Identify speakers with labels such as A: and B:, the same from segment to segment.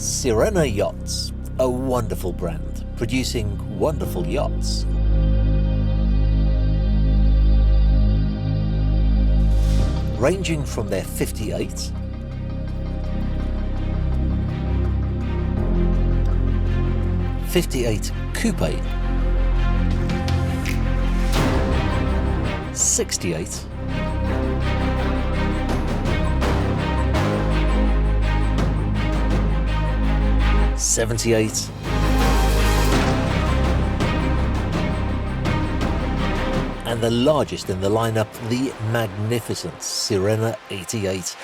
A: Sirena Yachts, a wonderful brand, producing wonderful yachts. Ranging from their 58, COUPE, 68, 78, and the largest in the lineup, the magnificent Sirena 88.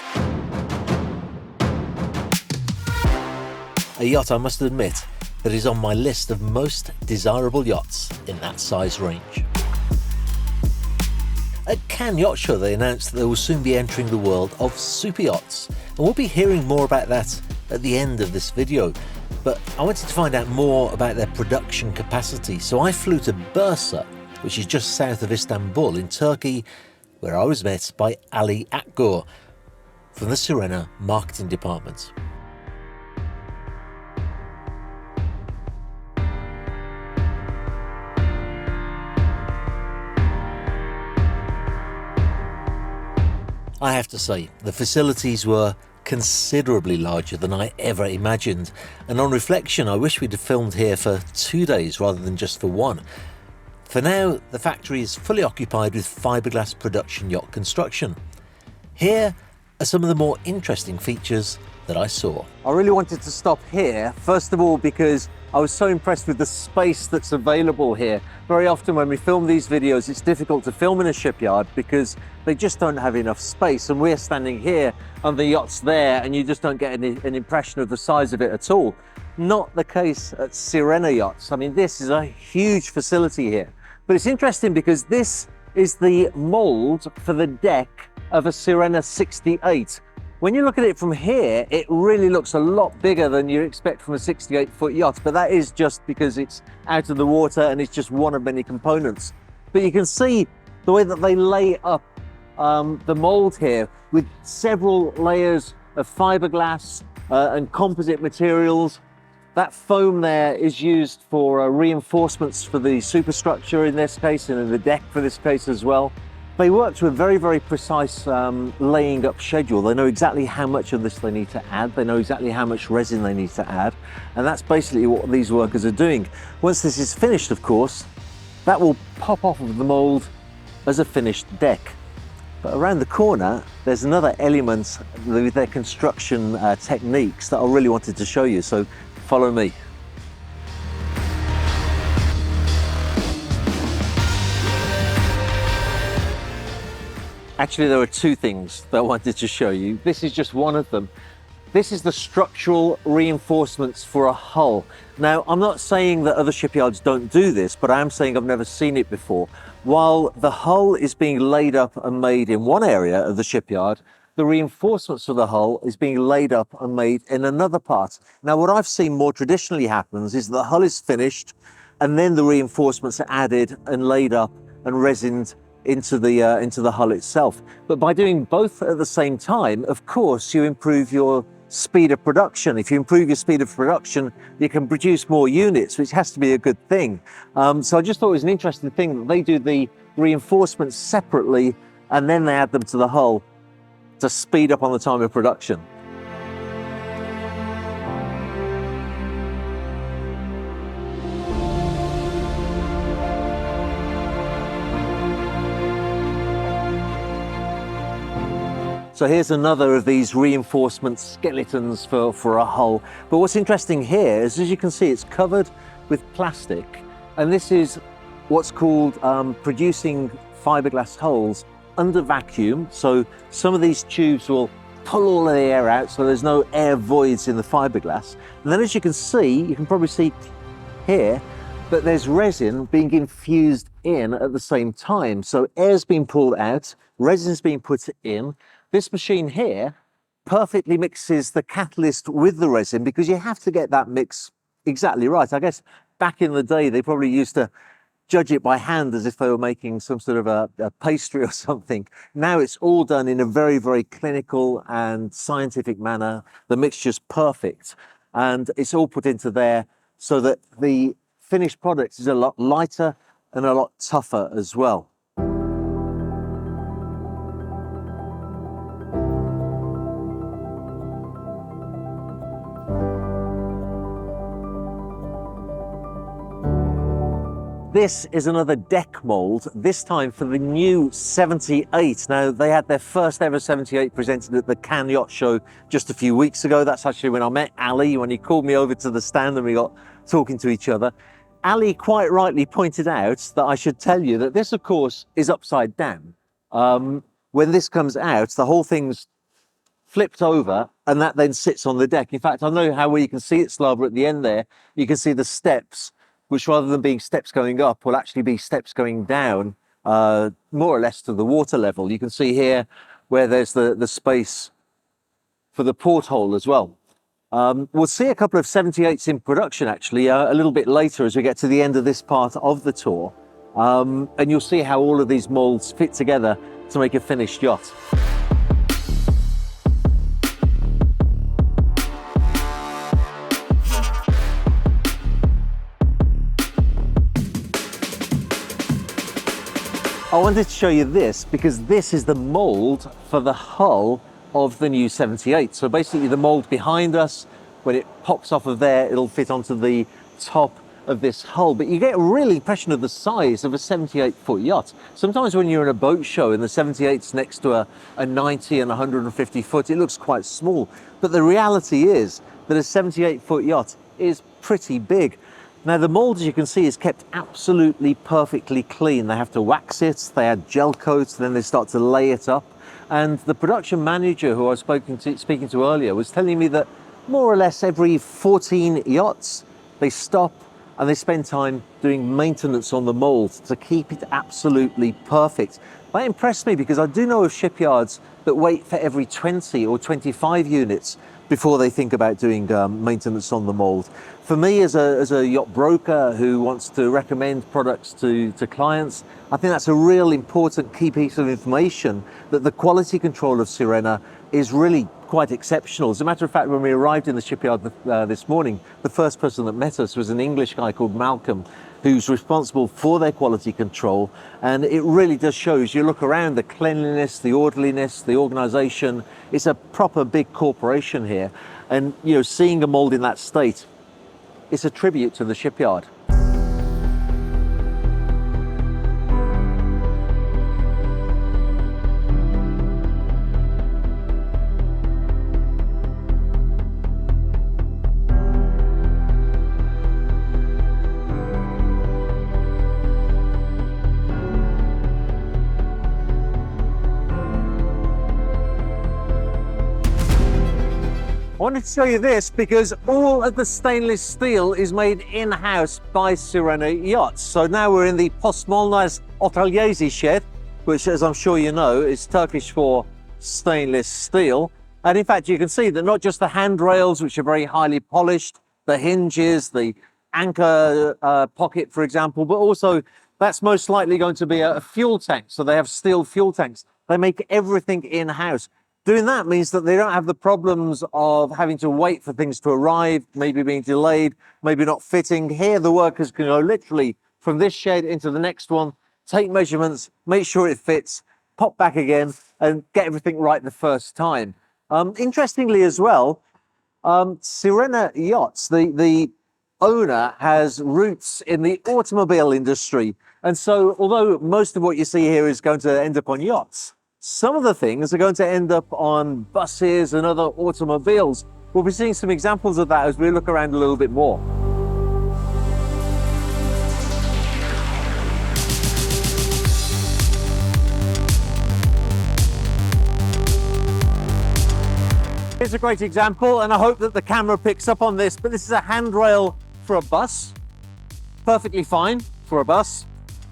A: A yacht, I must admit, that is on my list of most desirable yachts in that size range. At Cannes Yacht Show, they announced that they will soon be entering the world of super yachts, and we'll be hearing more about that at the end of this video. But I wanted to find out more about their production capacity, so I flew to Bursa, which is just south of Istanbul in Turkey, where I was met by Ali Akgor from the Sirena marketing department. I have to say, the facilities were considerably larger than I ever imagined, and on reflection I wish we'd have filmed here for 2 days rather than just for one. For now, the factory is fully occupied with fiberglass production yacht construction. Here are some of the more interesting features that I saw. I really wanted to stop here, first of all because I was so impressed with the space that's available here. Very often when we film these videos, it's difficult to film in a shipyard because they just don't have enough space, and we're standing here and the yacht's there and you just don't get an impression of the size of it at all. Not the case at Sirena Yachts. I mean, this is a huge facility here, but it's interesting because this is the mold for the deck of a Sirena 68. When you look at it from here, it really looks a lot bigger than you expect from a 68-foot yacht, but that is just because it's out of the water and it's just one of many components. But you can see the way that they lay up the mold here with several layers of fiberglass and composite materials. That foam there is used for reinforcements for the superstructure in this case, and in the deck for this case as well. They work to a very, very precise laying up schedule. They know exactly how much of this they need to add. They know exactly how much resin they need to add. And that's basically what these workers are doing. Once this is finished, of course, that will pop off of the mold as a finished deck. But around the corner, there's another element with their construction techniques that I really wanted to show you. So follow me. Actually, there are two things that I wanted to show you. This is just one of them. This is the structural reinforcements for a hull. Now, I'm not saying that other shipyards don't do this, but I am saying I've never seen it before. While the hull is being laid up and made in one area of the shipyard, the reinforcements for the hull is being laid up and made in another part. Now, what I've seen more traditionally happens is the hull is finished and then the reinforcements are added and laid up and resined into the hull itself. But by doing both at the same time, of course, you improve your speed of production. If you improve your speed of production, you can produce more units, which has to be a good thing. So I just thought it was an interesting thing that they do the reinforcements separately and then they add them to the hull to speed up on the time of production. So here's another of these reinforcement skeletons for a hull. But what's interesting here is, as you can see, it's covered with plastic. And this is what's called producing fiberglass hulls under vacuum. So some of these tubes will pull all of the air out, so there's no air voids in the fiberglass. And then as you can see, you can probably see here, that there's resin being infused in at the same time. So air's being pulled out, resin's being put in. This machine here perfectly mixes the catalyst with the resin because you have to get that mix exactly right. I guess back in the day, they probably used to judge it by hand as if they were making some sort of a pastry or something. Now it's all done in a very, very clinical and scientific manner. The mixture's perfect. and it's all put into there so that the finished product is a lot lighter and a lot tougher as well. This is another deck mould, this time for the new 78. Now, they had their first ever 78 presented at the Cannes Yacht Show just a few weeks ago. That's actually when I met Ali, when he called me over to the stand and we got talking to each other. Ali quite rightly pointed out that I should tell you that this, of course, is upside down. When this comes out, the whole thing's flipped over and that then sits on the deck. In fact, I know how well you can see it, Slava, at the end there. You can see the steps, which rather than being steps going up, will actually be steps going down, more or less to the water level. You can see here where there's the space for the porthole as well. We'll see a couple of 78s in production, actually, a little bit later as we get to the end of this part of the tour. And you'll see how all of these moulds fit together to make a finished yacht. I wanted to show you this because this is the mould for the hull of the new 78. So basically the mould behind us, when it pops off of there, it'll fit onto the top of this hull. But you get a real impression of the size of a 78-foot yacht. Sometimes when you're in a boat show and the 78's next to a 90 and 150 foot, it looks quite small. But the reality is that a 78-foot yacht is pretty big. Now, the mould, as you can see, is kept absolutely perfectly clean. They have to wax it, they add gel coats, then they start to lay it up. And the production manager who I was speaking to earlier was telling me that more or less every 14 yachts, they stop and they spend time doing maintenance on the mould to keep it absolutely perfect. That impressed me because I do know of shipyards that wait for every 20 or 25 units before they think about doing maintenance on the mould. For me, as a yacht broker who wants to recommend products to clients, I think that's a real important key piece of information, that the quality control of Sirena is really quite exceptional. As a matter of fact, when we arrived in the shipyard this morning, the first person that met us was an English guy called Malcolm, who's responsible for their quality control. And it really does show, as you look around, the cleanliness, the orderliness, the organization. It's a proper big corporation here. And, you know, seeing a mold in that state, it's a tribute to the shipyard. I wanted to show you this because all of the stainless steel is made in-house by Sirena Yachts. So now we're in the Postmolnaz Otelyezi shed, which, as I'm sure you know, is Turkish for stainless steel. And in fact, you can see that not just the handrails, which are very highly polished, the hinges, the anchor pocket, for example, but also that's most likely going to be a fuel tank. So they have steel fuel tanks. They make everything in-house. Doing that means that they don't have the problems of having to wait for things to arrive, maybe being delayed, maybe not fitting. Here, the workers can go literally from this shed into the next one, take measurements, make sure it fits, pop back again, and get everything right the first time. Interestingly as well, Sirena Yachts, the owner, has roots in the automobile industry. And so, although most of what you see here is going to end up on yachts, some of the things are going to end up on buses and other automobiles. We'll be seeing some examples of that as we look around a little bit more. Here's a great example, and I hope that the camera picks up on this, but this is a handrail for a bus. Perfectly fine for a bus.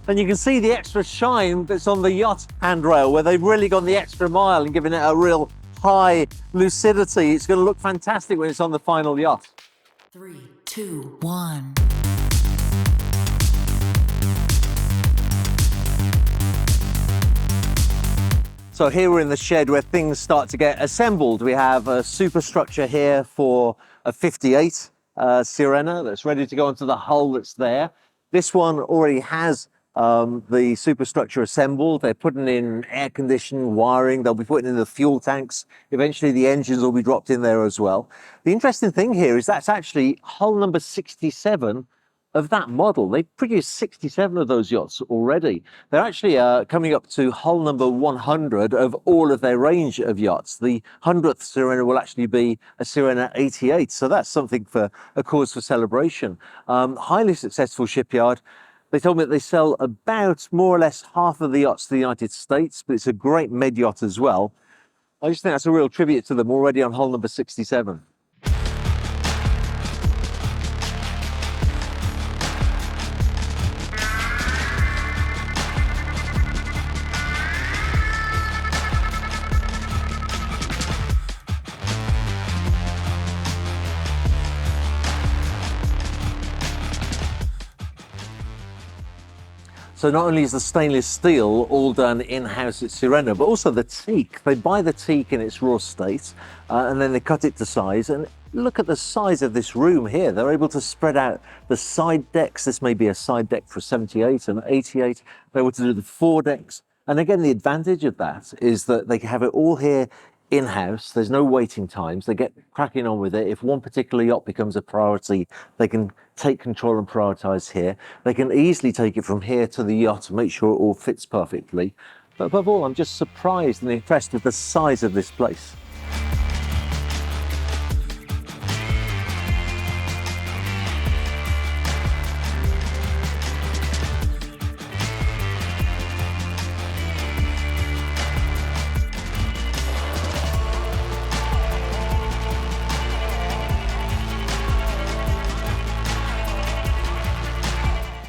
A: And you can see the extra shine that's on the yacht handrail, where they've really gone the extra mile and given it a real high lucidity. It's going to look fantastic when it's on the final yacht.
B: 3, 2, 1.
A: So here we're in the shed where things start to get assembled. We have a superstructure here for a 58 Sirena that's ready to go onto the hull that's there. This one already has the superstructure assembled. They're putting in air conditioning, wiring. They'll be putting in the fuel tanks. Eventually the engines will be dropped in there as well. The interesting thing here is that's actually hull number 67 of that model. They produced 67 of those yachts already. They're actually coming up to hull number 100 of all of their range of yachts. The 100th Sirena will actually be a Sirena 88. So that's something for a cause for celebration. Highly successful shipyard. They told me that they sell about more or less half of the yachts to the United States, but it's a great med yacht as well. I just think that's a real tribute to them already on hull number 67. So not only is the stainless steel all done in-house at Sirena, but also the teak. They buy the teak in its raw state and then they cut it to size. And look at the size of this room here. They're able to spread out the side decks. This may be a side deck for 78 and 88. They're able to do the foredecks. And again, the advantage of that is that they have it all here in-house. There's no waiting times. They get cracking on with it. If one particular yacht becomes a priority, they can take control and prioritize here. They can easily take it from here to the yacht and make sure it all fits perfectly. But above all, I'm just surprised and impressed with the size of this place.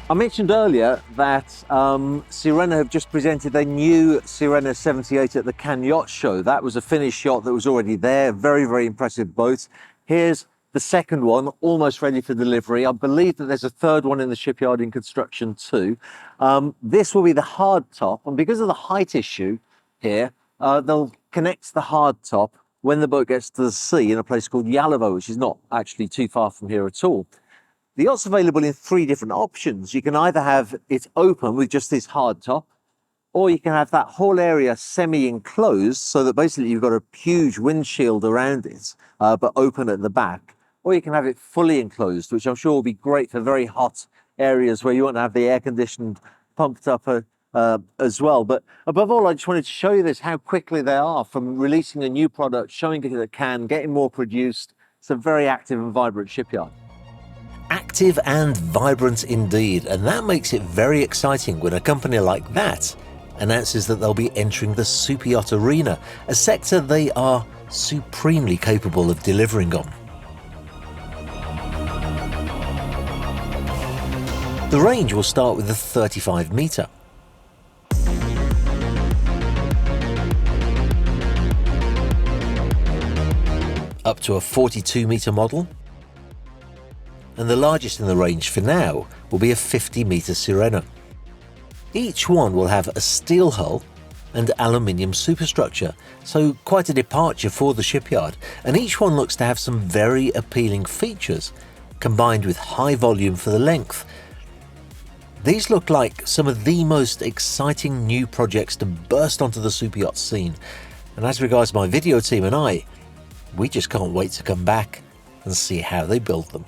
A: I mentioned earlier that Sirena have just presented their new Sirena 78 at the Cannes Yacht Show. That was a finished yacht that was already there. Very, very impressive boat. Here's the second one, almost ready for delivery. I believe that there's a third one in the shipyard in construction too. This will be the hard top, and because of the height issue here, they'll connect the hard top when the boat gets to the sea in a place called Yalovo, which is not actually too far from here at all. The yacht's available in three different options. You can either have it open with just this hard top, or you can have that whole area semi-enclosed so that basically you've got a huge windshield around it, but open at the back. Or you can have it fully enclosed, which I'm sure will be great for very hot areas where you want to have the air conditioned pumped up as well. But above all, I just wanted to show you this, how quickly they are from releasing a new product, showing it at Cannes, getting more produced. It's a very active and vibrant shipyard. Active and vibrant indeed, and that makes it very exciting when a company like that announces that they'll be entering the super yacht arena, a sector they are supremely capable of delivering on. The range will start with the 35 metre. Up to a 42 metre model. And the largest in the range for now will be a 50 metre Sirena. Each one will have a steel hull and aluminium superstructure, so quite a departure for the shipyard, and each one looks to have some very appealing features, combined with high volume for the length. These look like some of the most exciting new projects to burst onto the super yacht scene, and as regards my video team and I, we just can't wait to come back and see how they build them.